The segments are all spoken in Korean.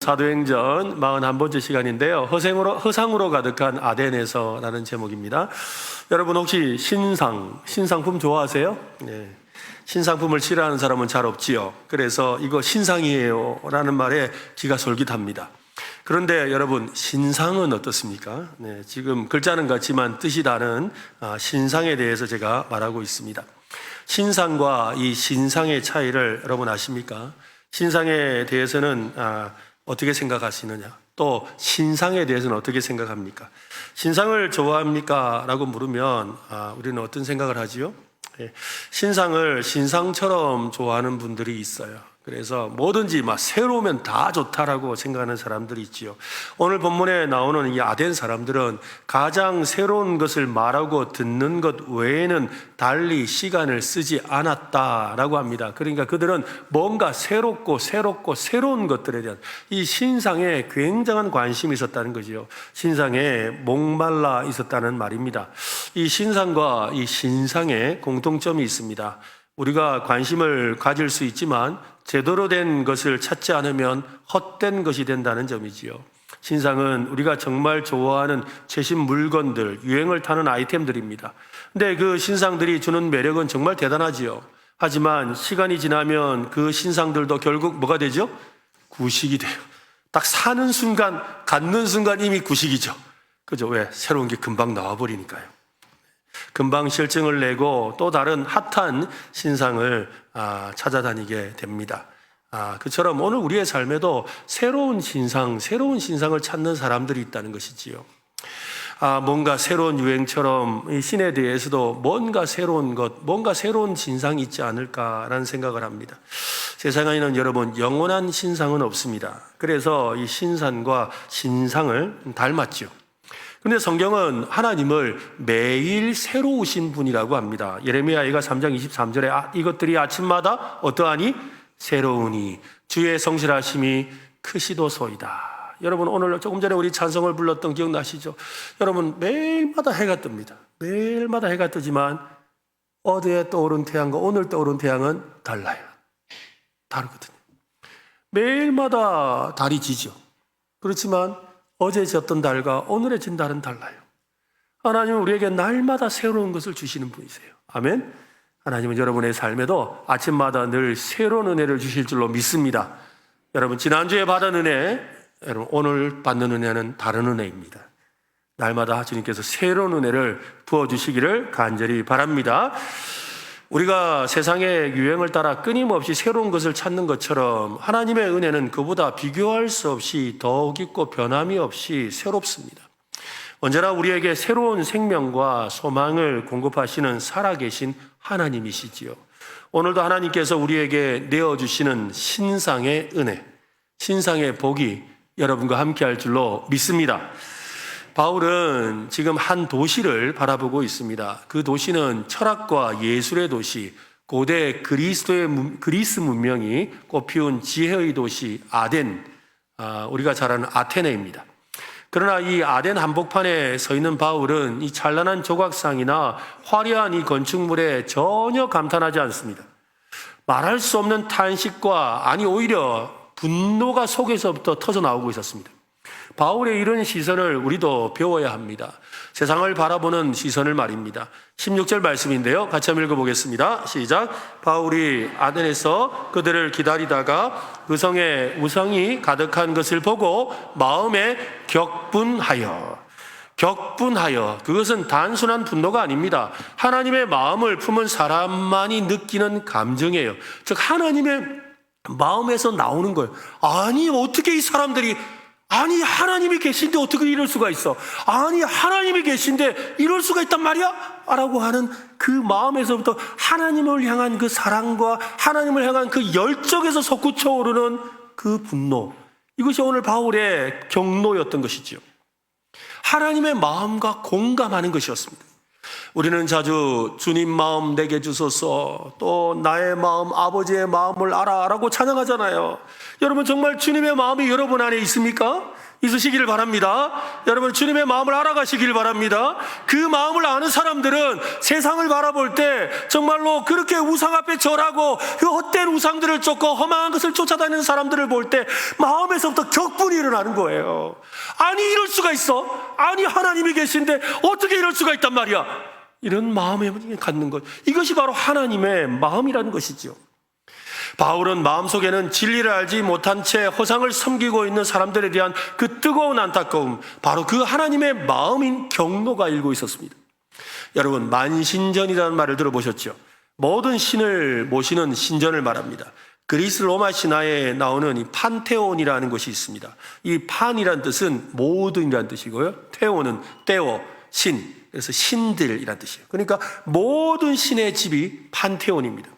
사도행전 41번째 시간인데요. 허상으로 가득한 아덴에서라는 제목입니다. 여러분 혹시 신상품 좋아하세요? 네. 신상품을 싫어하는 사람은 잘 없지요. 그래서 이거 신상이에요 라는 말에 귀가 솔깃합니다. 그런데 여러분, 신상은 어떻습니까? 네, 지금 글자는 같지만 뜻이 다른 신상에 대해서 제가 말하고 있습니다. 신상과 이 신상의 차이를 여러분 아십니까? 신상에 대해서는 어떻게 생각하시느냐? 또 신상에 대해서는 어떻게 생각합니까? 신상을 좋아합니까? 라고 물으면 우리는 어떤 생각을 하지요? 신상을 신상처럼 좋아하는 분들이 있어요. 그래서 뭐든지 막 새로우면 다 좋다라고 생각하는 사람들이 있지요. 오늘 본문에 나오는 이 아덴 사람들은 가장 새로운 것을 말하고 듣는 것 외에는 달리 시간을 쓰지 않았다라고 합니다. 그러니까 그들은 뭔가 새롭고 새로운 것들에 대한 이 신상에 굉장한 관심이 있었다는 거지요. 신상에 목말라 있었다는 말입니다. 이 신상과 이 신상에 공통점이 있습니다. 우리가 관심을 가질 수 있지만 제대로 된 것을 찾지 않으면 헛된 것이 된다는 점이지요. 신상은 우리가 정말 좋아하는 최신 물건들, 유행을 타는 아이템들입니다. 근데 그 신상들이 주는 매력은 정말 대단하지요. 하지만 시간이 지나면 그 신상들도 결국 뭐가 되죠? 구식이 돼요. 딱 사는 순간, 갖는 순간 이미 구식이죠. 그죠? 왜? 새로운 게 금방 나와버리니까요. 금방 실증을 내고 또 다른 핫한 신상을 찾아다니게 됩니다. 그처럼 오늘 우리의 삶에도 새로운 신상을 찾는 사람들이 있다는 것이지요. 뭔가 새로운 유행처럼 이 신에 대해서도 뭔가 새로운 것, 뭔가 새로운 신상이 있지 않을까라는 생각을 합니다. 세상에는 여러분 영원한 신상은 없습니다. 그래서 이 신상과 신상을 닮았죠. 그런데 성경은 하나님을 매일 새로우신 분이라고 합니다. 예레미야가 3장 23절에 이것들이 아침마다 어떠하니? 새로우니 주의 성실하심이 크시도소이다. 여러분 오늘 조금 전에 우리 찬송을 불렀던 기억나시죠? 여러분 매일마다 해가 뜹니다. 매일마다 해가 뜨지만 어제 떠오른 태양과 오늘 떠오른 태양은 달라요. 다르거든요. 매일마다 달이 지죠. 그렇지만 어제 졌던 달과 오늘의 진 달은 달라요. 하나님은 우리에게 날마다 새로운 것을 주시는 분이세요. 아멘. 하나님은 여러분의 삶에도 아침마다 늘 새로운 은혜를 주실 줄로 믿습니다. 여러분 지난주에 받은 은혜, 여러분 오늘 받는 은혜는 다른 은혜입니다. 날마다 주님께서 새로운 은혜를 부어주시기를 간절히 바랍니다. 우리가 세상의 유행을 따라 끊임없이 새로운 것을 찾는 것처럼 하나님의 은혜는 그보다 비교할 수 없이 더욱 있고 변함이 없이 새롭습니다. 언제나 우리에게 새로운 생명과 소망을 공급하시는 살아계신 하나님이시지요. 오늘도 하나님께서 우리에게 내어주시는 신상의 은혜, 신상의 복이 여러분과 함께할 줄로 믿습니다. 바울은 지금 한 도시를 바라보고 있습니다. 그 도시는 철학과 예술의 도시, 고대 그리스 문명이 꽃피운 지혜의 도시 아덴, 우리가 잘 아는 아테네입니다. 그러나 이 아덴 한복판에 서 있는 바울은 이 찬란한 조각상이나 화려한 이 건축물에 전혀 감탄하지 않습니다. 말할 수 없는 탄식과 오히려 분노가 속에서부터 터져 나오고 있었습니다. 바울의 이런 시선을 우리도 배워야 합니다. 세상을 바라보는 시선을 말입니다. 16절 말씀인데요. 같이 한번 읽어보겠습니다. 시작. 바울이 아덴에서 그들을 기다리다가 그 성에 우상이 가득한 것을 보고 마음에 격분하여, 그것은 단순한 분노가 아닙니다. 하나님의 마음을 품은 사람만이 느끼는 감정이에요. 즉 하나님의 마음에서 나오는 거예요. 어떻게 이 사람들이 하나님이 계신데 어떻게 이럴 수가 있어? 하나님이 계신데 이럴 수가 있단 말이야? 라고 하는 그 마음에서부터 하나님을 향한 그 사랑과 하나님을 향한 그 열정에서 솟구쳐 오르는 그 분노. 이것이 오늘 바울의 경로였던 것이지요. 하나님의 마음과 공감하는 것이었습니다. 우리는 자주 주님 마음 내게 주소서, 또 나의 마음 아버지의 마음을 알아라고 찬양하잖아요. 여러분 정말 주님의 마음이 여러분 안에 있습니까? 있으시기를 바랍니다. 여러분 주님의 마음을 알아가시기를 바랍니다. 그 마음을 아는 사람들은 세상을 바라볼 때 정말로 그렇게 우상 앞에 절하고 그 헛된 우상들을 쫓고 험한 것을 쫓아다니는 사람들을 볼 때 마음에서부터 격분이 일어나는 거예요. 아니 이럴 수가 있어? 아니 하나님이 계신데 어떻게 이럴 수가 있단 말이야? 이런 마음에 갖는 것, 이것이 바로 하나님의 마음이라는 것이죠. 바울은 마음속에는 진리를 알지 못한 채 허상을 섬기고 있는 사람들에 대한 그 뜨거운 안타까움, 바로 그 하나님의 마음인 경노가 일고 있었습니다. 여러분, 만신전이라는 말을 들어보셨죠? 모든 신을 모시는 신전을 말합니다. 그리스 로마 신화에 나오는 이 판테온이라는 것이 있습니다. 이 판이란 뜻은 모든이라는 뜻이고요, 테오는 떼오, 신, 그래서 신들이라는 뜻이에요. 그러니까 모든 신의 집이 판테온입니다.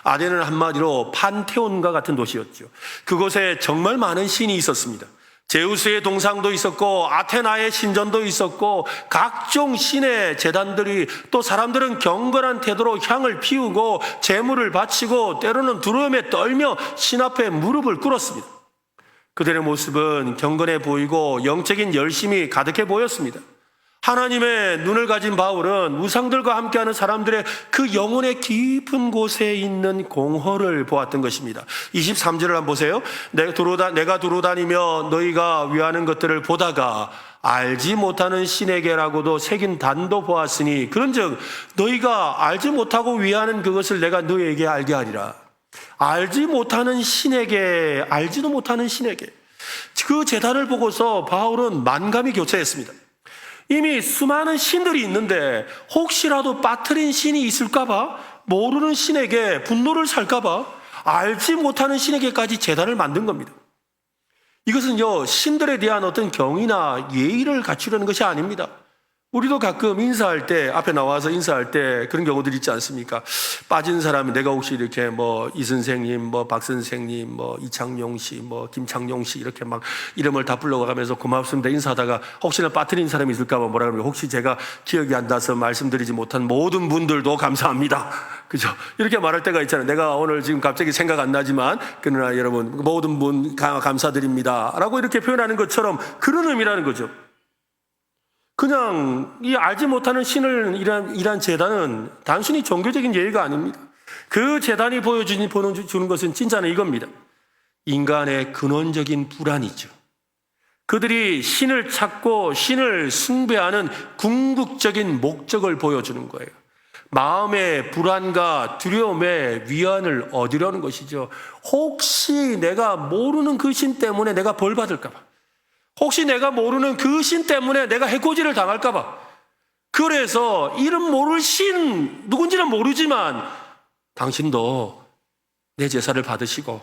아덴은 한마디로 판테온과 같은 도시였죠. 그곳에 정말 많은 신이 있었습니다. 제우스의 동상도 있었고 아테나의 신전도 있었고 각종 신의 제단들이, 또 사람들은 경건한 태도로 향을 피우고 제물을 바치고 때로는 두려움에 떨며 신 앞에 무릎을 꿇었습니다. 그들의 모습은 경건해 보이고 영적인 열심이 가득해 보였습니다. 하나님의 눈을 가진 바울은 우상들과 함께하는 사람들의 그 영혼의 깊은 곳에 있는 공허를 보았던 것입니다. 23절을 한번 보세요. 내가 두루 다니며 너희가 위하는 것들을 보다가 알지 못하는 신에게라고도 새긴 단도 보았으니 그런즉 너희가 알지 못하고 위하는 그것을 내가 너희에게 알게 하리라. 알지 못하는 신에게, 알지도 못하는 신에게, 그 제단을 보고서 바울은 만감이 교차했습니다. 이미 수많은 신들이 있는데 혹시라도 빠뜨린 신이 있을까봐, 모르는 신에게 분노를 살까봐 알지 못하는 신에게까지 제단을 만든 겁니다. 이것은요, 신들에 대한 어떤 경의나 예의를 갖추려는 것이 아닙니다. 우리도 가끔 인사할 때, 앞에 나와서 인사할 때 그런 경우들 있지 않습니까? 빠진 사람이, 내가 혹시 이렇게 이 선생님, 박 선생님, 이창용 씨, 김창용 씨 이렇게 막 이름을 다 불러가면서 고맙습니다 인사하다가 혹시나 빠뜨린 사람이 있을까봐 뭐라 그러면, 혹시 제가 기억이 안 나서 말씀드리지 못한 모든 분들도 감사합니다. 그죠? 이렇게 말할 때가 있잖아요. 내가 오늘 지금 갑자기 생각 안 나지만 그러나 여러분 모든 분 감사드립니다 라고 이렇게 표현하는 것처럼 그런 의미라는 거죠. 그냥 이 알지 못하는 신을 이란 제단은 단순히 종교적인 예의가 아닙니다. 그 제단이 보여주는 것은 진짜는 이겁니다. 인간의 근원적인 불안이죠. 그들이 신을 찾고 신을 숭배하는 궁극적인 목적을 보여주는 거예요. 마음의 불안과 두려움에 위안을 얻으려는 것이죠. 혹시 내가 모르는 그 신 때문에 내가 벌 받을까 봐, 혹시 내가 모르는 그 신 때문에 내가 해코지를 당할까 봐, 그래서 이름 모를 신 누군지는 모르지만 당신도 내 제사를 받으시고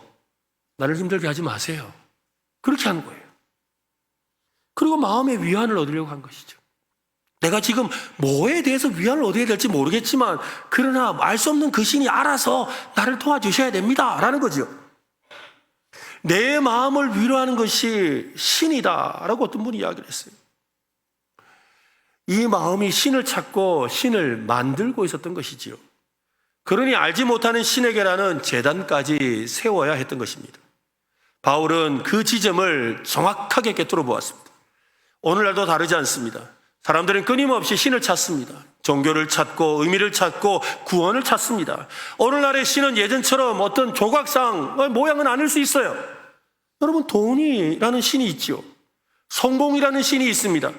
나를 힘들게 하지 마세요, 그렇게 하는 거예요. 그리고 마음의 위안을 얻으려고 한 것이죠. 내가 지금 뭐에 대해서 위안을 얻어야 될지 모르겠지만 그러나 알 수 없는 그 신이 알아서 나를 도와주셔야 됩니다 라는 거죠. 내 마음을 위로하는 것이 신이다 라고 어떤 분이 이야기를 했어요. 이 마음이 신을 찾고 신을 만들고 있었던 것이지요. 그러니 알지 못하는 신에게라는 제단까지 세워야 했던 것입니다. 바울은 그 지점을 정확하게 꿰뚫어 보았습니다. 오늘날도 다르지 않습니다. 사람들은 끊임없이 신을 찾습니다. 종교를 찾고 의미를 찾고 구원을 찾습니다. 오늘날의 신은 예전처럼 어떤 조각상 모양은 아닐 수 있어요. 여러분, 돈이라는 신이 있죠. 성공이라는 신이 있습니다.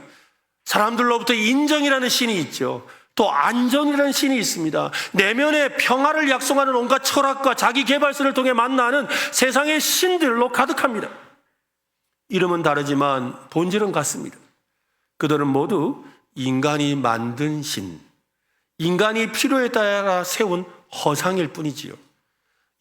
사람들로부터 인정이라는 신이 있죠. 또 안정이라는 신이 있습니다. 내면의 평화를 약속하는 온갖 철학과 자기 개발서를 통해 만나는 세상의 신들로 가득합니다. 이름은 다르지만 본질은 같습니다. 그들은 모두 인간이 만든 신, 인간이 필요에 따라 세운 허상일 뿐이지요.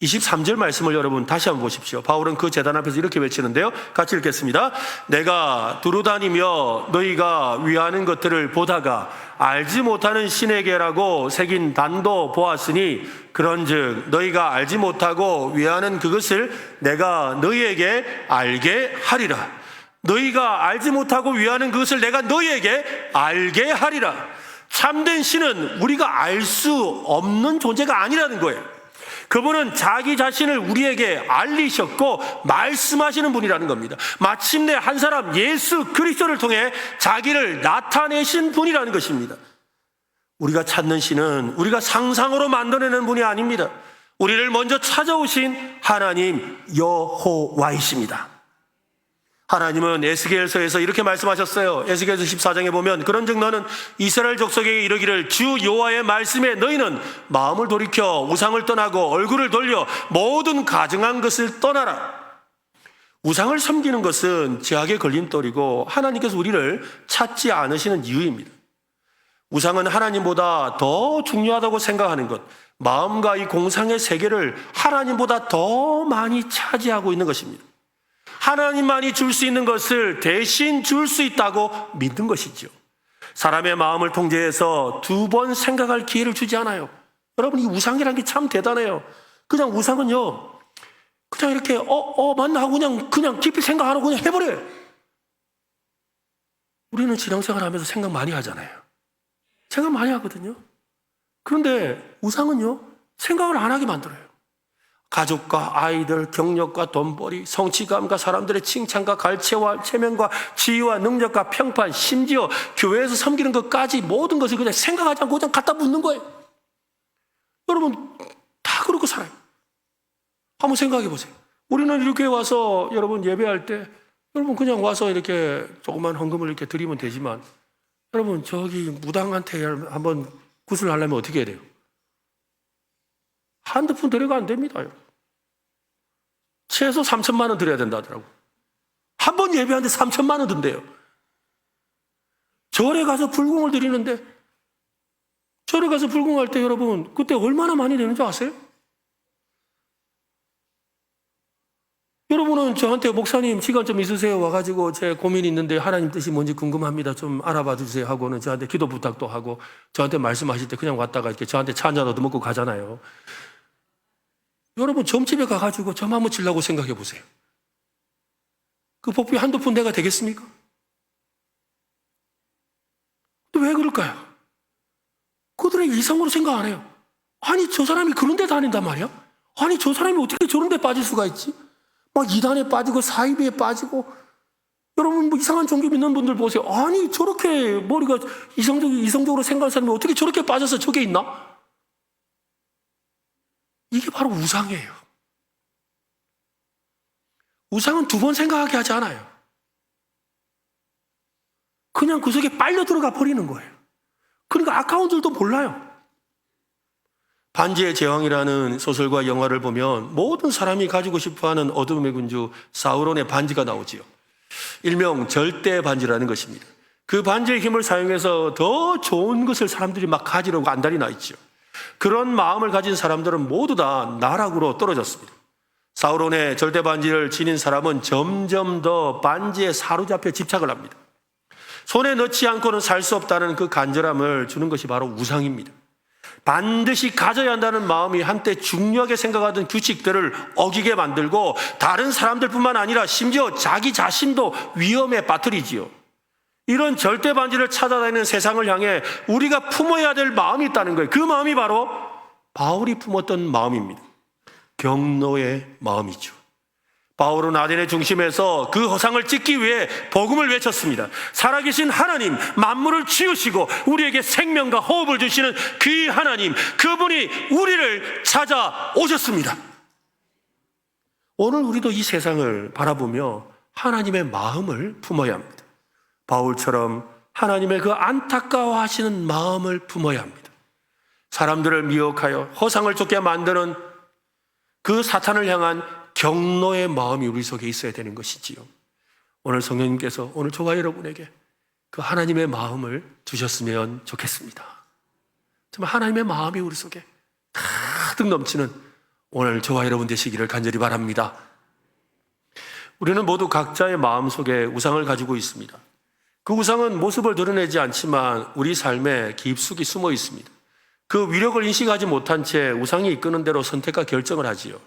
23절 말씀을 여러분 다시 한번 보십시오. 바울은 그 제단 앞에서 이렇게 외치는데요, 같이 읽겠습니다. 내가 두루다니며 너희가 위하는 것들을 보다가 알지 못하는 신에게라고 새긴 단도 보았으니 그런즉 너희가 알지 못하고 위하는 그것을 내가 너희에게 알게 하리라. 너희가 알지 못하고 위하는 그것을 내가 너희에게 알게 하리라. 참된 신은 우리가 알 수 없는 존재가 아니라는 거예요. 그분은 자기 자신을 우리에게 알리셨고 말씀하시는 분이라는 겁니다. 마침내 한 사람 예수 그리스도를 통해 자기를 나타내신 분이라는 것입니다. 우리가 찾는 신은 우리가 상상으로 만들어내는 분이 아닙니다. 우리를 먼저 찾아오신 하나님 여호와이십니다. 하나님은 에스겔서에서 이렇게 말씀하셨어요. 에스겔서 14장에 보면 그런즉 너는 이스라엘 족속에게 이르기를 주 여호와의 말씀에 너희는 마음을 돌이켜 우상을 떠나고 얼굴을 돌려 모든 가증한 것을 떠나라. 우상을 섬기는 것은 죄악의 걸림돌이고 하나님께서 우리를 찾지 않으시는 이유입니다. 우상은 하나님보다 더 중요하다고 생각하는 것, 마음과 이 공상의 세계를 하나님보다 더 많이 차지하고 있는 것입니다. 하나님만이 줄 수 있는 것을 대신 줄 수 있다고 믿는 것이죠. 사람의 마음을 통제해서 두 번 생각할 기회를 주지 않아요. 여러분, 이 우상이라는 게 참 대단해요. 그냥 우상은요, 그냥 이렇게 맞나 하고 그냥 깊이 생각 안 하고 그냥 해버려요. 우리는 신앙생활 하면서 생각 많이 하잖아요. 생각 많이 하거든요. 그런데 우상은요, 생각을 안 하게 만들어요. 가족과 아이들, 경력과 돈벌이, 성취감과 사람들의 칭찬과 갈채와 체면과 지위와 능력과 평판, 심지어 교회에서 섬기는 것까지 모든 것을 그냥 생각하지 않고 그냥 갖다 묻는 거예요. 여러분, 다 그렇게 살아요. 한번 생각해 보세요. 우리는 이렇게 와서 여러분 예배할 때 여러분 그냥 와서 이렇게 조그만 헌금을 이렇게 드리면 되지만 여러분 저기 무당한테 한번 구슬하려면 어떻게 해야 돼요? 한두 푼 드려가 안 됩니다. 최소 3천만 원 드려야 된다 하더라고. 한 번 예배하는데 3천만 원 든대요. 절에 가서 불공을 드리는데 절에 가서 불공할 때 여러분 그때 얼마나 많이 내는 줄 아세요? 여러분은 저한테 목사님 시간 좀 있으세요 와가지고 제 고민이 있는데 하나님 뜻이 뭔지 궁금합니다. 좀 알아봐 주세요 하고는 저한테 기도 부탁도 하고 저한테 말씀하실 때 그냥 왔다가 이렇게 저한테 차 한잔 얻어먹고 가잖아요. 여러분 점집에 가가지고 점 한번 치려고 생각해 보세요. 그 복비 한두 푼 내가 되겠습니까? 또 왜 그럴까요? 그들은 이성으로 생각 안 해요. 아니 저 사람이 그런 데 다닌단 말이야? 아니 저 사람이 어떻게 저런 데 빠질 수가 있지? 막 이단에 빠지고 사이비에 빠지고 여러분 뭐 이상한 종교 믿는 분들 보세요. 아니 저렇게 머리가 이성적으로 생각하는 사람이 어떻게 저렇게 빠져서 저게 있나? 이게 바로 우상이에요. 우상은 두 번 생각하게 하지 않아요. 그냥 그 속에 빨려 들어가 버리는 거예요. 그러니까 아까운들도 몰라요. 반지의 제왕이라는 소설과 영화를 보면 모든 사람이 가지고 싶어하는 어둠의 군주 사우론의 반지가 나오지요. 일명 절대 반지라는 것입니다. 그 반지의 힘을 사용해서 더 좋은 것을 사람들이 막 가지려고 안달이 나 있죠. 그런 마음을 가진 사람들은 모두 다 나락으로 떨어졌습니다. 사우론의 절대 반지를 지닌 사람은 점점 더 반지에 사로잡혀 집착을 합니다. 손에 넣지 않고는 살 수 없다는 그 간절함을 주는 것이 바로 우상입니다. 반드시 가져야 한다는 마음이 한때 중요하게 생각하던 규칙들을 어기게 만들고 다른 사람들뿐만 아니라 심지어 자기 자신도 위험에 빠뜨리지요. 이런 절대 반지를 찾아다니는 세상을 향해 우리가 품어야 될 마음이 있다는 거예요. 그 마음이 바로 바울이 품었던 마음입니다. 경노의 마음이죠. 바울은 아덴의 중심에서 그 허상을 찢기 위해 복음을 외쳤습니다. 살아계신 하나님, 만물을 지으시고 우리에게 생명과 호흡을 주시는 그 하나님, 그분이 우리를 찾아오셨습니다. 오늘 우리도 이 세상을 바라보며 하나님의 마음을 품어야 합니다. 바울처럼 하나님의 그 안타까워하시는 마음을 품어야 합니다. 사람들을 미혹하여 허상을 쫓게 만드는 그 사탄을 향한 경노의 마음이 우리 속에 있어야 되는 것이지요. 오늘 성령님께서 오늘 저와 여러분에게 그 하나님의 마음을 주셨으면 좋겠습니다. 정말 하나님의 마음이 우리 속에 가득 넘치는 오늘 저와 여러분 되시기를 간절히 바랍니다. 우리는 모두 각자의 마음 속에 우상을 가지고 있습니다. 그 우상은 모습을 드러내지 않지만 우리 삶에 깊숙이 숨어 있습니다. 그 위력을 인식하지 못한 채 우상이 이끄는 대로 선택과 결정을 하지요.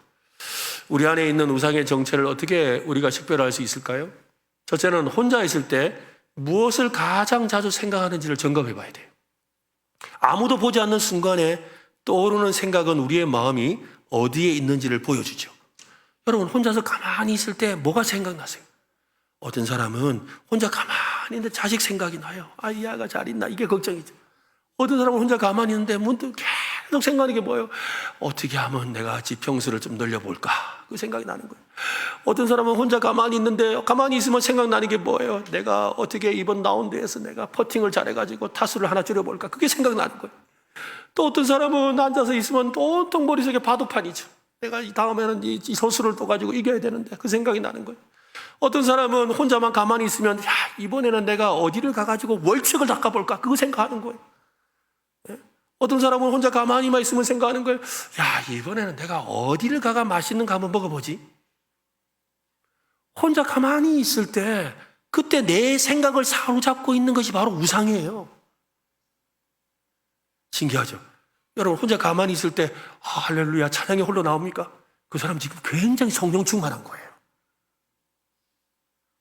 우리 안에 있는 우상의 정체를 어떻게 우리가 식별할 수 있을까요? 첫째는 혼자 있을 때 무엇을 가장 자주 생각하는지를 점검해 봐야 돼요. 아무도 보지 않는 순간에 떠오르는 생각은 우리의 마음이 어디에 있는지를 보여주죠. 여러분, 혼자서 가만히 있을 때 뭐가 생각나세요? 어떤 사람은 혼자 가만히 있는데 자식 생각이 나요. 아, 이 아가 잘 있나? 이게 걱정이죠. 어떤 사람은 혼자 가만히 있는데 문득 계속 생각하는 게 뭐예요? 어떻게 하면 내가 지평수를 좀 늘려볼까? 그 생각이 나는 거예요. 어떤 사람은 혼자 가만히 있는데 가만히 있으면 생각나는 게 뭐예요? 내가 어떻게 이번 라운드에서 내가 퍼팅을 잘해가지고 타수를 하나 줄여볼까? 그게 생각나는 거예요. 또 어떤 사람은 앉아서 있으면 또 온통 머릿속에 바둑판이죠. 내가 이 다음에는 이 선수를 또 가지고 이겨야 되는데 그 생각이 나는 거예요. 어떤 사람은 혼자만 가만히 있으면 야, 이번에는 내가 어디를 가가지고 월척을 닦아볼까? 그거 생각하는 거예요. 어떤 사람은 혼자 가만히만 있으면 생각하는 거예요. 야, 이번에는 내가 어디를 가가 맛있는 거 한번 먹어보지? 혼자 가만히 있을 때 그때 내 생각을 사로잡고 있는 것이 바로 우상이에요. 신기하죠? 여러분, 혼자 가만히 있을 때 할렐루야 찬양이 홀로 나옵니까? 그 사람 지금 굉장히 성령 충만한 거예요.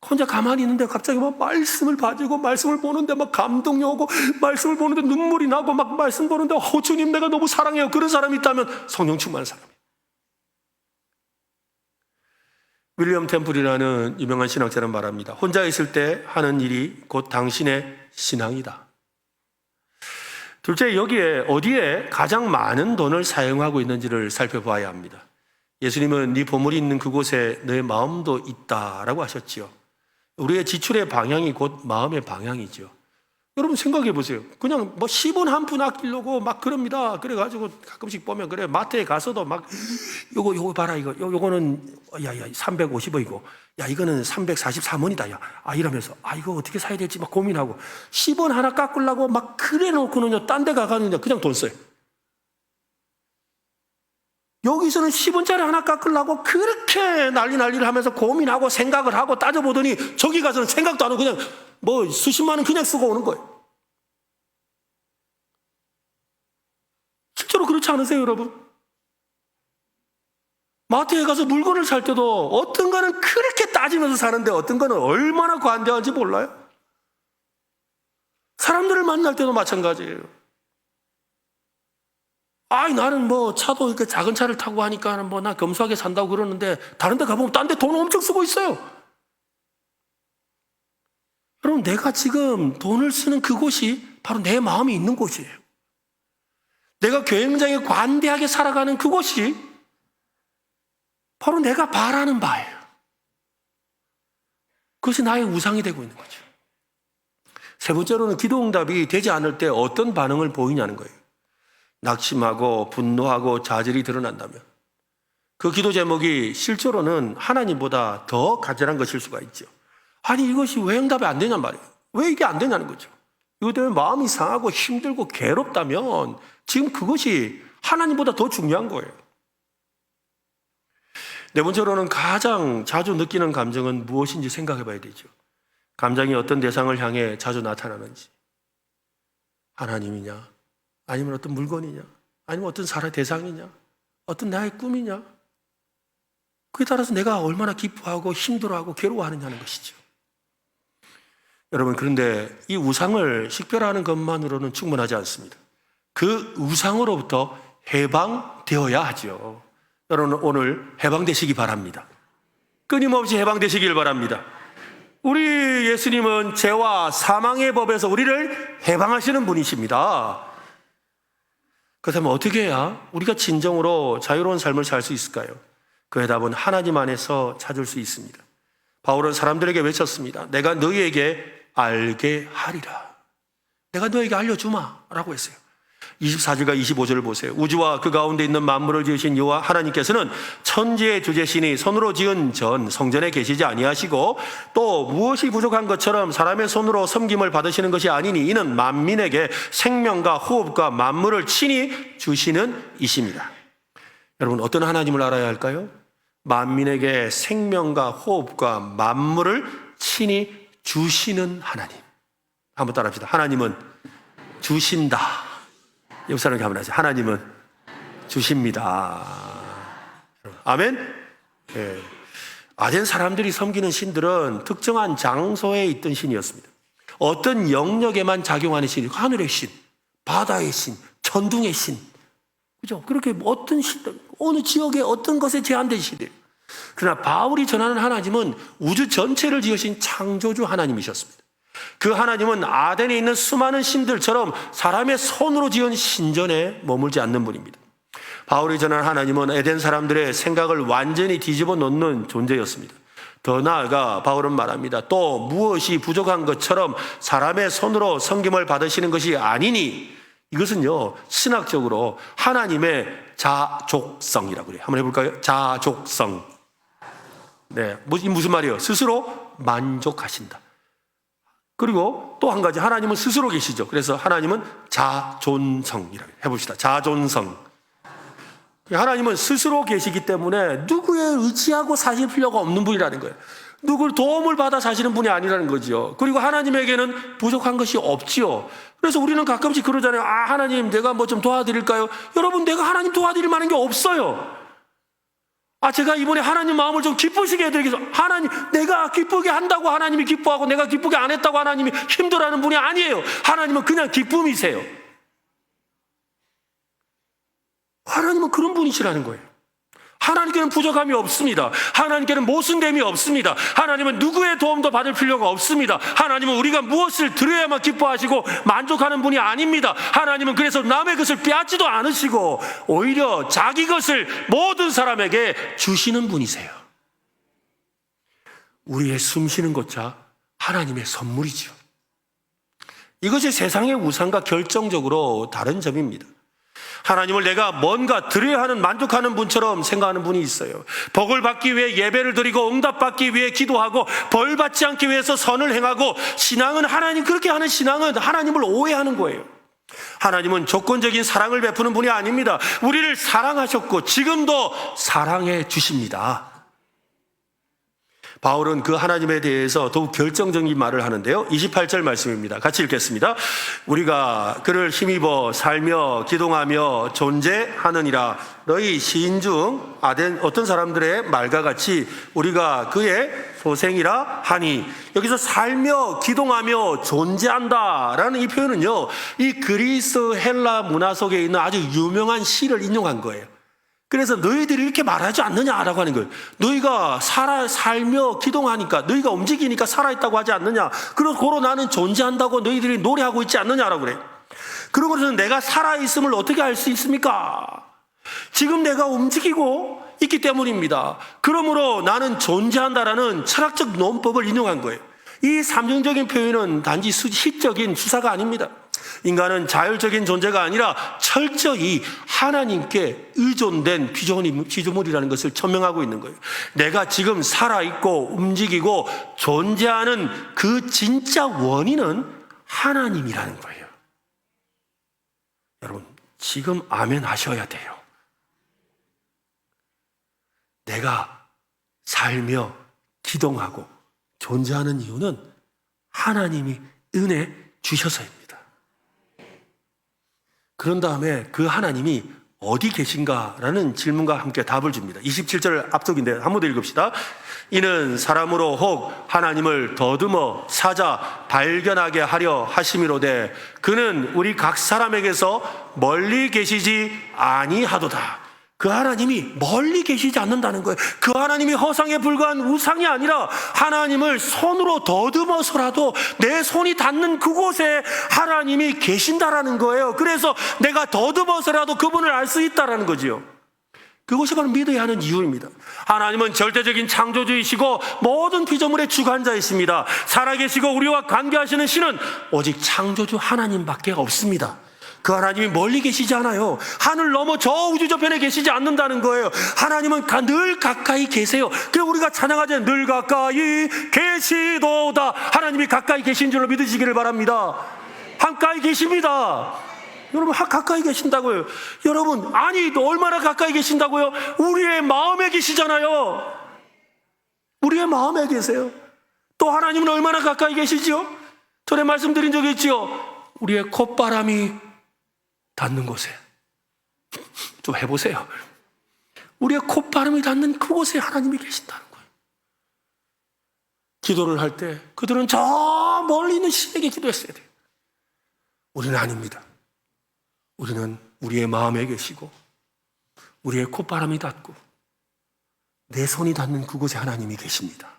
혼자 가만히 있는데 갑자기 막 말씀을 봐주고 말씀을 보는데 막 감동이 오고 말씀을 보는데 눈물이 나고 막 말씀 보는데 주님 내가 너무 사랑해요. 그런 사람이 있다면 성령 충만한 사람이에요. 윌리엄 템플이라는 유명한 신학자는 말합니다. 혼자 있을 때 하는 일이 곧 당신의 신앙이다. 둘째, 여기에 어디에 가장 많은 돈을 사용하고 있는지를 살펴봐야 합니다. 예수님은 네 보물이 있는 그곳에 내 마음도 있다라고 하셨지요. 우리의 지출의 방향이 곧 마음의 방향이죠. 여러분 생각해 보세요. 그냥 뭐 10원 한 푼 아끼려고 막 그럽니다. 그래가지고 가끔씩 보면 그래 마트에 가서도 막 요거 봐라 요거는 야야 350원이고 야 이거는 343원이다 야. 아 이러면서 이거 어떻게 사야 될지 막 고민하고 10원 하나 깎으려고 막 그래 놓고는요 딴 데 가가는요 그냥 돈 써요. 여기서는 10원짜리 하나 깎으려고 그렇게 난리를 하면서 고민하고 생각을 하고 따져보더니 저기 가서는 생각도 안 하고 그냥 뭐 수십만 원 그냥 쓰고 오는 거예요. 실제로 그렇지 않으세요, 여러분? 마트에 가서 물건을 살 때도 어떤 거는 그렇게 따지면서 사는데 어떤 거는 얼마나 관대한지 몰라요? 사람들을 만날 때도 마찬가지예요. 나는 뭐 차도 이렇게 작은 차를 타고 하니까 뭐 나 검소하게 산다고 그러는데 다른 데 가보면 딴 데 돈 엄청 쓰고 있어요. 여러분, 내가 지금 돈을 쓰는 그곳이 바로 내 마음이 있는 곳이에요. 내가 굉장히 관대하게 살아가는 그곳이 바로 내가 바라는 바예요. 그것이 나의 우상이 되고 있는 거죠. 세 번째로는 기도 응답이 되지 않을 때 어떤 반응을 보이냐는 거예요. 낙심하고 분노하고 자질이 드러난다면 그 기도 제목이 실제로는 하나님보다 더 가절한 것일 수가 있죠. 이것이 왜 응답이 안 되냔 말이에요. 왜 이게 안 되냐는 거죠. 이것 때문에 마음이 상하고 힘들고 괴롭다면 지금 그것이 하나님보다 더 중요한 거예요. 네 번째로는 가장 자주 느끼는 감정은 무엇인지 생각해 봐야 되죠. 감정이 어떤 대상을 향해 자주 나타나는지. 하나님이냐? 아니면 어떤 물건이냐? 아니면 어떤 사람의 대상이냐? 어떤 나의 꿈이냐? 그에 따라서 내가 얼마나 기뻐하고 힘들어하고 괴로워하느냐는 것이죠. 여러분, 그런데 이 우상을 식별하는 것만으로는 충분하지 않습니다. 그 우상으로부터 해방되어야 하죠. 여러분, 오늘 해방되시기 바랍니다. 끊임없이 해방되시길 바랍니다. 우리 예수님은 죄와 사망의 법에서 우리를 해방하시는 분이십니다. 그렇다면 어떻게 해야 우리가 진정으로 자유로운 삶을 살 수 있을까요? 그 해답은 하나님 안에서 찾을 수 있습니다. 바울은 사람들에게 외쳤습니다. 내가 너희에게 알게 하리라. 내가 너에게 알려주마 라고 했어요. 24절과 25절을 보세요. 우주와 그 가운데 있는 만물을 지으신 여호와 하나님께서는 천지의 주재신이 손으로 지은 전 성전에 계시지 아니하시고 또 무엇이 부족한 것처럼 사람의 손으로 섬김을 받으시는 것이 아니니 이는 만민에게 생명과 호흡과 만물을 친히 주시는 이십니다. 여러분, 어떤 하나님을 알아야 할까요? 만민에게 생명과 호흡과 만물을 친히 주시는 하나님. 한번 따라합시다. 하나님은 주신다. 옆 사람에게 한번 하세요. 하나님은 주십니다. 아멘? 네. 아덴 사람들이 섬기는 신들은 특정한 장소에 있던 신이었습니다. 어떤 영역에만 작용하는 신이 하늘의 신, 바다의 신, 천둥의 신. 그죠? 그렇게 어떤 시대, 어느 지역에 어떤 것에 제한된 시대. 그러나 바울이 전하는 하나님은 우주 전체를 지으신 창조주 하나님이셨습니다. 그 하나님은 아덴에 있는 수많은 신들처럼 사람의 손으로 지은 신전에 머물지 않는 분입니다. 바울이 전하는 하나님은 에덴 사람들의 생각을 완전히 뒤집어 놓는 존재였습니다. 더 나아가 바울은 말합니다. 또 무엇이 부족한 것처럼 사람의 손으로 섬김을 받으시는 것이 아니니, 이것은요 신학적으로 하나님의 자족성이라고 그래요. 한번 해볼까요? 자족성. 네, 무슨 말이에요? 스스로 만족하신다. 그리고 또 한 가지, 하나님은 스스로 계시죠. 그래서 하나님은 자존성이라고 해봅시다. 자존성. 하나님은 스스로 계시기 때문에 누구에 의지하고 사실 필요가 없는 분이라는 거예요. 누구를 도움을 받아 사시는 분이 아니라는 거죠. 그리고 하나님에게는 부족한 것이 없지요. 그래서 우리는 가끔씩 그러잖아요. 아, 하나님 내가 뭐 좀 도와드릴까요? 여러분, 내가 하나님 도와드릴 만한 게 없어요. 아, 제가 이번에 하나님 마음을 좀 기쁘시게 해드리기 위해서, 하나님 내가 기쁘게 한다고 하나님이 기뻐하고 내가 기쁘게 안 했다고 하나님이 힘들어하는 분이 아니에요. 하나님은 그냥 기쁨이세요. 하나님은 그런 분이시라는 거예요. 하나님께는 부족함이 없습니다. 하나님께는 모순됨이 없습니다. 하나님은 누구의 도움도 받을 필요가 없습니다. 하나님은 우리가 무엇을 드려야만 기뻐하시고 만족하는 분이 아닙니다. 하나님은 그래서 남의 것을 빼앗지도 않으시고 오히려 자기 것을 모든 사람에게 주시는 분이세요. 우리의 숨쉬는 것자 하나님의 선물이죠. 이것이 세상의 우상과 결정적으로 다른 점입니다. 하나님을 내가 뭔가 드려야 하는, 만족하는 분처럼 생각하는 분이 있어요. 복을 받기 위해 예배를 드리고 응답받기 위해 기도하고 벌 받지 않기 위해서 선을 행하고, 신앙은 그렇게 하는 신앙은 하나님을 오해하는 거예요. 하나님은 조건적인 사랑을 베푸는 분이 아닙니다. 우리를 사랑하셨고 지금도 사랑해 주십니다. 바울은 그 하나님에 대해서 더욱 결정적인 말을 하는데요. 28절 말씀입니다. 같이 읽겠습니다. 우리가 그를 힘입어 살며 기동하며 존재하느니라. 너희 시인 중 아덴 어떤 사람들의 말과 같이 우리가 그의 소생이라 하니, 여기서 살며 기동하며 존재한다라는 이 표현은요, 이 그리스 헬라 문화 속에 있는 아주 유명한 시를 인용한 거예요. 그래서 너희들이 이렇게 말하지 않느냐라고 하는 거예요. 너희가 살며 기동하니까, 너희가 움직이니까 살아있다고 하지 않느냐. 그러고 나는 존재한다고 너희들이 노래하고 있지 않느냐라고 그래요. 그러고 그래서 내가 살아있음을 어떻게 알 수 있습니까? 지금 내가 움직이고 있기 때문입니다. 그러므로 나는 존재한다라는 철학적 논법을 인용한 거예요. 이 삼중적인 표현은 단지 시적인 수사가 아닙니다. 인간은 자율적인 존재가 아니라 철저히 하나님께 의존된 피조물이라는 것을 천명하고 있는 거예요. 내가 지금 살아있고 움직이고 존재하는 그 진짜 원인은 하나님이라는 거예요. 여러분, 지금 아멘 하셔야 돼요. 내가 살며 기동하고 존재하는 이유는 하나님이 은혜 주셔서입니다. 그런 다음에 그 하나님이 어디 계신가라는 질문과 함께 답을 줍니다. 27절 앞쪽인데 한 번 더 읽읍시다. 이는 사람으로 혹 하나님을 더듬어 찾아 발견하게 하려 하심이로되 그는 우리 각 사람에게서 멀리 계시지 아니하도다. 그 하나님이 멀리 계시지 않는다는 거예요. 그 하나님이 허상에 불과한 우상이 아니라 하나님을 손으로 더듬어서라도 내 손이 닿는 그곳에 하나님이 계신다라는 거예요. 그래서 내가 더듬어서라도 그분을 알 수 있다라는 거지요. 그것이 바로 믿어야 하는 이유입니다. 하나님은 절대적인 창조주이시고 모든 피조물의 주관자이십니다. 살아계시고 우리와 관계하시는 신은 오직 창조주 하나님밖에 없습니다. 그 하나님이 멀리 계시지 않아요. 하늘 넘어 저 우주 저편에 계시지 않는다는 거예요. 하나님은 늘 가까이 계세요. 그래서 우리가 찬양하잖아요. 늘 가까이 계시도다. 하나님이 가까이 계신 줄로 믿으시기를 바랍니다. 가까이 계십니다. 여러분, 가까이 계신다고요. 여러분, 아니 얼마나 가까이 계신다고요? 우리의 마음에 계시잖아요. 우리의 마음에 계세요. 또 하나님은 얼마나 가까이 계시지요? 전에 말씀드린 적이 있지요. 우리의 콧바람이 닿는 곳에, 좀 해보세요. 우리의 콧바람이 닿는 그곳에 하나님이 계신다는 거예요. 기도를 할 때 그들은 저 멀리 있는 신에게 기도했어야 돼요. 우리는 아닙니다. 우리는 우리의 마음에 계시고 우리의 콧바람이 닿고 내 손이 닿는 그곳에 하나님이 계십니다.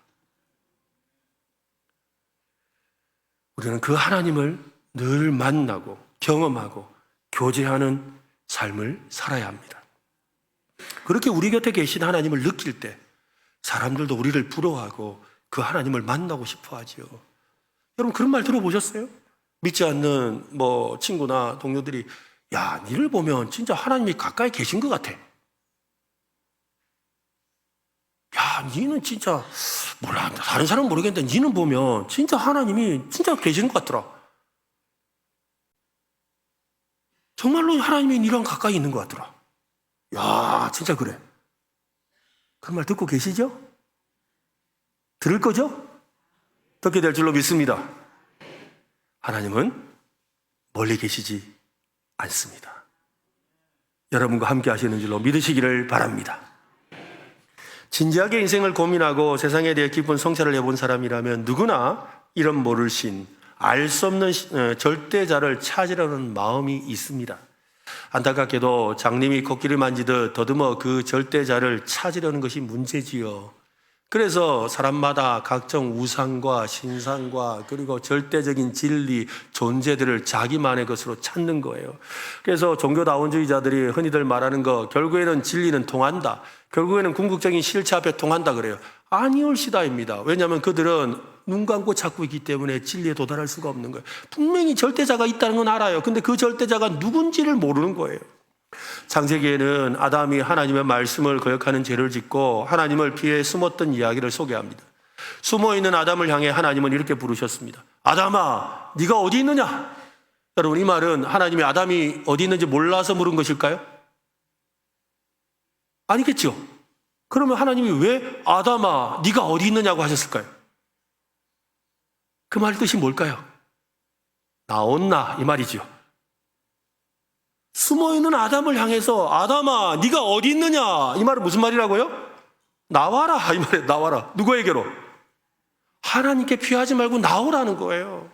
우리는 그 하나님을 늘 만나고 경험하고 교제하는 삶을 살아야 합니다. 그렇게 우리 곁에 계신 하나님을 느낄 때 사람들도 우리를 부러워하고 그 하나님을 만나고 싶어 하지요. 여러분 그런 말 들어보셨어요? 믿지 않는 친구나 동료들이 야, 니를 보면 진짜 하나님이 가까이 계신 것 같아. 야, 니는 진짜 몰라. 다른 사람은 모르겠는데 니는 보면 진짜 하나님이 진짜 계시는 것 같더라. 정말로 하나님이 니랑 가까이 있는 것 같더라. 야, 진짜 그래. 그런 말 듣고 계시죠? 들을 거죠? 듣게 될 줄로 믿습니다. 하나님은 멀리 계시지 않습니다. 여러분과 함께 하시는 줄로 믿으시기를 바랍니다. 진지하게 인생을 고민하고 세상에 대해 깊은 성찰을 해본 사람이라면 누구나 이런 모를 신, 알 수 없는 절대자를 찾으려는 마음이 있습니다. 안타깝게도 장님이 코끼리를 만지듯 더듬어 그 절대자를 찾으려는 것이 문제지요. 그래서 사람마다 각종 우상과 신상과 그리고 절대적인 진리, 존재들을 자기만의 것으로 찾는 거예요. 그래서 종교다원주의자들이 흔히들 말하는 거 결국에는 진리는 통한다. 결국에는 궁극적인 실체 앞에 통한다 그래요. 아니올시다입니다. 왜냐하면 그들은 눈 감고 찾고 있기 때문에 진리에 도달할 수가 없는 거예요. 분명히 절대자가 있다는 건 알아요. 근데 그 절대자가 누군지를 모르는 거예요. 창세기에는 아담이 하나님의 말씀을 거역하는 죄를 짓고 하나님을 피해 숨었던 이야기를 소개합니다. 숨어있는 아담을 향해 하나님은 이렇게 부르셨습니다. 아담아, 네가 어디 있느냐? 여러분, 이 말은 하나님이 아담이 어디 있는지 몰라서 물은 것일까요? 아니겠죠. 그러면 하나님이 왜 아담아, 네가 어디 있느냐고 하셨을까요? 그 말 뜻이 뭘까요? 나온나 이 말이죠. 숨어있는 아담을 향해서 아담아 네가 어디 있느냐 이 말은 무슨 말이라고요? 나와라 이 말이에요. 나와라. 누구에게로? 하나님께 피하지 말고 나오라는 거예요.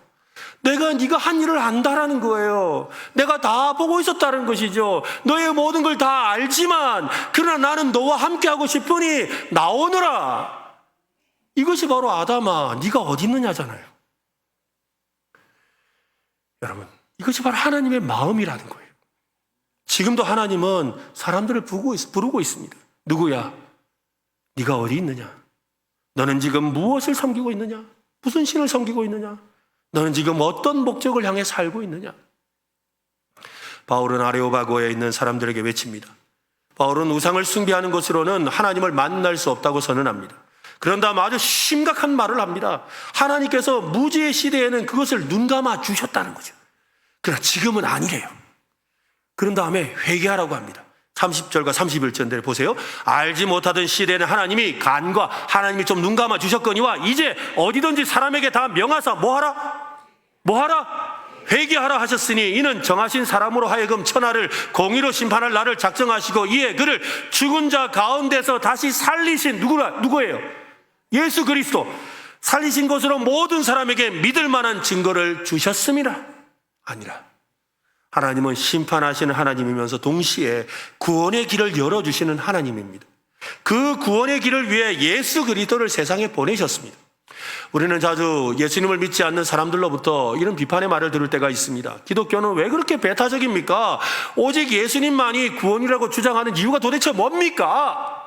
내가 네가 한 일을 안다라는 거예요. 내가 다 보고 있었다는 것이죠. 너의 모든 걸 다 알지만 그러나 나는 너와 함께하고 싶으니 나오너라. 이것이 바로 아담아 네가 어디 있느냐잖아요. 여러분, 이것이 바로 하나님의 마음이라는 거예요. 지금도 하나님은 사람들을 부르고 있습니다. 누구야? 네가 어디 있느냐? 너는 지금 무엇을 섬기고 있느냐? 무슨 신을 섬기고 있느냐? 너는 지금 어떤 목적을 향해 살고 있느냐? 바울은 아레오바고에 있는 사람들에게 외칩니다. 바울은 우상을 숭배하는 것으로는 하나님을 만날 수 없다고 선언합니다. 그런 다음 아주 심각한 말을 합니다. 하나님께서 무지의 시대에는 그것을 눈감아 주셨다는 거죠. 그러나 지금은 아니래요. 그런 다음에 회개하라고 합니다. 30절과 31절을 보세요. 알지 못하던 시대에는 하나님이 간과 하나님이 좀 눈감아 주셨거니와 이제 어디든지 사람에게 다 명하사 뭐하라? 회개하라 하셨으니 이는 정하신 사람으로 하여금 천하를 공의로 심판할 날을 작정하시고 이에 그를 죽은 자 가운데서 다시 살리신 누구예요? 예수 그리스도 살리신 것으로 모든 사람에게 믿을 만한 증거를 주셨음이라. 아니라 하나님은 심판하시는 하나님이면서 동시에 구원의 길을 열어주시는 하나님입니다. 그 구원의 길을 위해 예수 그리스도를 세상에 보내셨습니다. 우리는 자주 예수님을 믿지 않는 사람들로부터 이런 비판의 말을 들을 때가 있습니다. 기독교는 왜 그렇게 배타적입니까? 오직 예수님만이 구원이라고 주장하는 이유가 도대체 뭡니까?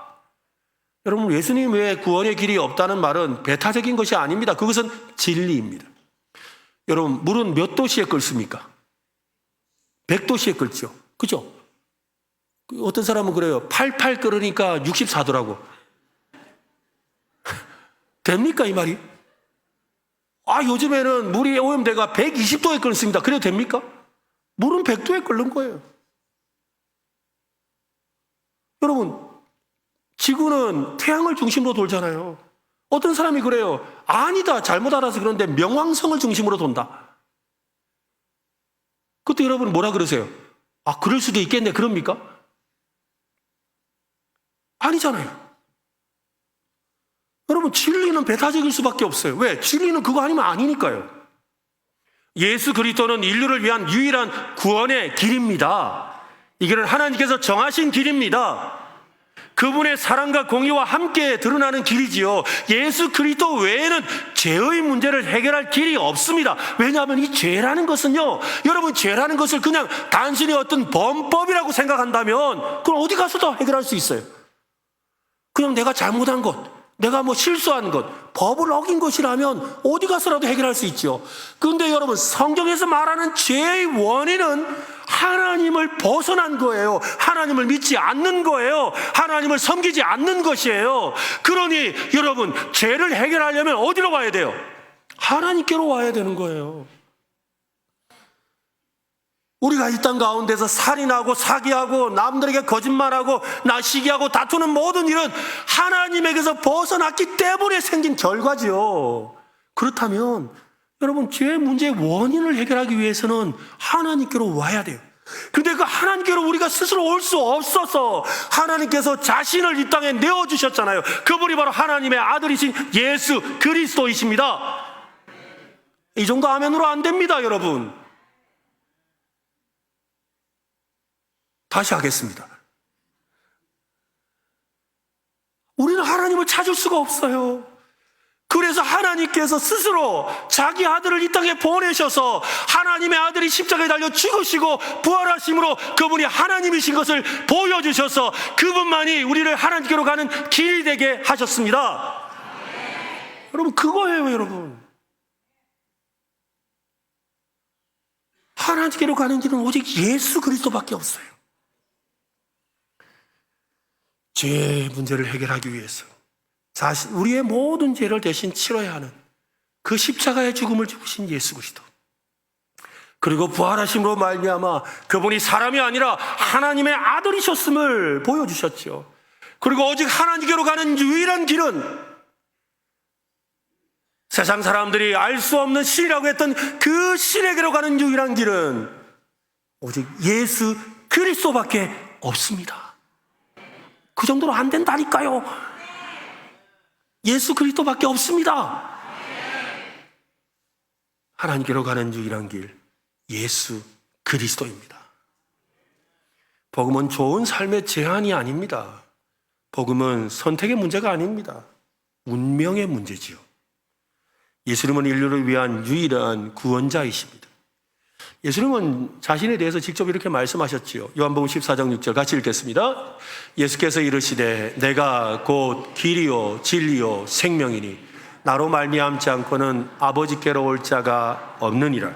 여러분, 예수님 외에 구원의 길이 없다는 말은 배타적인 것이 아닙니다. 그것은 진리입니다. 여러분, 물은 몇 도씨에 끓습니까? 100도씨에 끓죠. 그죠? 어떤 사람은 그래요. 88 끓으니까 64도라고. 됩니까, 이 말이? 요즘에는 물이 오염대가 120도에 끓습니다. 그래도 됩니까? 물은 100도에 끓는 거예요. 여러분, 지구는 태양을 중심으로 돌잖아요. 어떤 사람이 그래요. 아니다, 잘못 알아서 그런데 명왕성을 중심으로 돈다. 그때 여러분 뭐라 그러세요? 그럴 수도 있겠네. 그럽니까? 아니잖아요. 여러분, 진리는 배타적일 수밖에 없어요. 왜? 진리는 그거 아니면 아니니까요. 예수 그리스도는 인류를 위한 유일한 구원의 길입니다. 이 길은 하나님께서 정하신 길입니다. 그분의 사랑과 공의와 함께 드러나는 길이지요. 예수 그리스도 외에는 죄의 문제를 해결할 길이 없습니다. 왜냐하면 이 죄라는 것은요, 여러분, 죄라는 것을 그냥 단순히 어떤 범법이라고 생각한다면 그럼 어디 가서도 해결할 수 있어요. 그냥 내가 잘못한 것, 내가 실수한 것, 법을 어긴 것이라면 어디 가서라도 해결할 수 있죠. 그런데 여러분, 성경에서 말하는 죄의 원인은 하나님을 벗어난 거예요. 하나님을 믿지 않는 거예요. 하나님을 섬기지 않는 것이에요. 그러니 여러분, 죄를 해결하려면 어디로 와야 돼요? 하나님께로 와야 되는 거예요. 우리가 이 땅 가운데서 살인하고 사기하고 남들에게 거짓말하고 나시기하고 다투는 모든 일은 하나님에게서 벗어났기 때문에 생긴 결과지요. 그렇다면 여러분, 죄의 문제의 원인을 해결하기 위해서는 하나님께로 와야 돼요. 그런데 그 하나님께로 우리가 스스로 올 수 없어서 하나님께서 자신을 이 땅에 내어주셨잖아요. 그분이 바로 하나님의 아들이신 예수 그리스도이십니다. 이 정도 아멘으로 안 됩니다, 여러분. 다시 하겠습니다. 우리는 하나님을 찾을 수가 없어요. 그래서 하나님께서 스스로 자기 아들을 이 땅에 보내셔서 하나님의 아들이 십자가에 달려 죽으시고 부활하심으로 그분이 하나님이신 것을 보여주셔서 그분만이 우리를 하나님께로 가는 길이 되게 하셨습니다. 여러분, 그거예요, 여러분. 하나님께로 가는 길은 오직 예수 그리스도밖에 없어요. 죄의 문제를 해결하기 위해서 우리의 모든 죄를 대신 치러야 하는 그 십자가의 죽음을 죽으신 예수 그리스도, 그리고 부활하심으로 말미암아 그분이 사람이 아니라 하나님의 아들이셨음을 보여주셨죠. 그리고 오직 하나님께로 가는 유일한 길은, 세상 사람들이 알 수 없는 신이라고 했던 그 신에게로 가는 유일한 길은 오직 예수 그리스도밖에 없습니다. 그 정도로 안 된다니까요. 예수 그리스도밖에 없습니다. 하나님께로 가는 유일한 길, 예수 그리스도입니다. 복음은 좋은 삶의 제한이 아닙니다. 복음은 선택의 문제가 아닙니다. 운명의 문제지요. 예수님은 인류를 위한 유일한 구원자이십니다. 예수님은 자신에 대해서 직접 이렇게 말씀하셨지요. 요한복음 14장 6절 같이 읽겠습니다. 예수께서 이르시되 내가 곧 길이요 진리요 생명이니 나로 말미암지 않고는 아버지께로 올 자가 없느니라.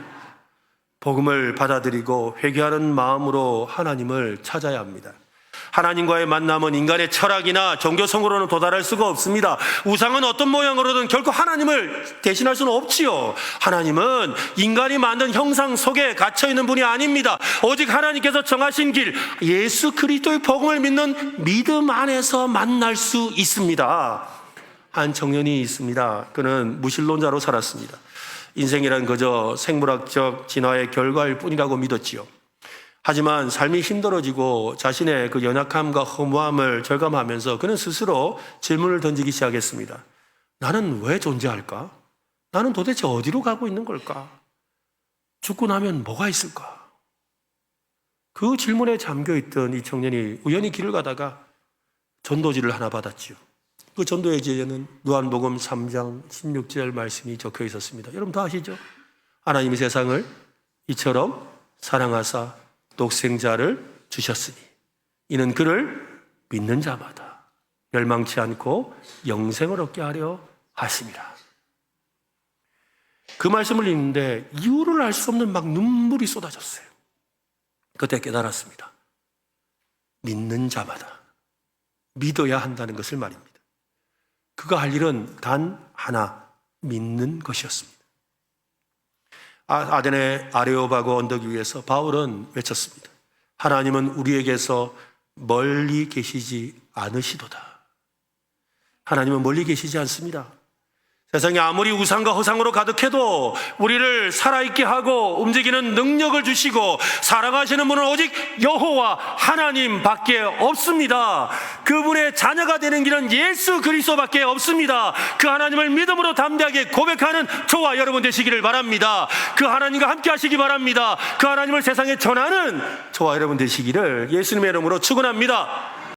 복음을 받아들이고 회개하는 마음으로 하나님을 찾아야 합니다. 하나님과의 만남은 인간의 철학이나 종교성으로는 도달할 수가 없습니다. 우상은 어떤 모양으로든 결코 하나님을 대신할 수는 없지요. 하나님은 인간이 만든 형상 속에 갇혀있는 분이 아닙니다. 오직 하나님께서 정하신 길, 예수 그리스도의 복음을 믿는 믿음 안에서 만날 수 있습니다. 한 청년이 있습니다. 그는 무신론자로 살았습니다. 인생이란 그저 생물학적 진화의 결과일 뿐이라고 믿었지요. 하지만 삶이 힘들어지고 자신의 그 연약함과 허무함을 절감하면서 그는 스스로 질문을 던지기 시작했습니다. 나는 왜 존재할까? 나는 도대체 어디로 가고 있는 걸까? 죽고 나면 뭐가 있을까? 그 질문에 잠겨있던 이 청년이 우연히 길을 가다가 전도지를 하나 받았지요. 그 전도의 지에는 요한복음 3장 16절 말씀이 적혀 있었습니다. 여러분 다 아시죠? 하나님이 세상을 이처럼 사랑하사 독생자를 주셨으니 이는 그를 믿는 자마다 멸망치 않고 영생을 얻게 하려 하심이라. 그 말씀을 읽는데 이유를 알 수 없는 막 눈물이 쏟아졌어요. 그때 깨달았습니다. 믿는 자마다 믿어야 한다는 것을 말입니다. 그가 할 일은 단 하나, 믿는 것이었습니다. 아덴의 아레오바고 언덕 위에서 바울은 외쳤습니다. 하나님은 우리에게서 멀리 계시지 않으시도다. 하나님은 멀리 계시지 않습니다. 세상이 아무리 우상과 허상으로 가득해도 우리를 살아있게 하고 움직이는 능력을 주시고 사랑하시는 분은 오직 여호와 하나님밖에 없습니다. 그분의 자녀가 되는 길은 예수 그리스도밖에 없습니다. 그 하나님을 믿음으로 담대하게 고백하는 저와 여러분 되시기를 바랍니다. 그 하나님과 함께 하시기 바랍니다. 그 하나님을 세상에 전하는 저와 여러분 되시기를 예수님의 이름으로 축원합니다.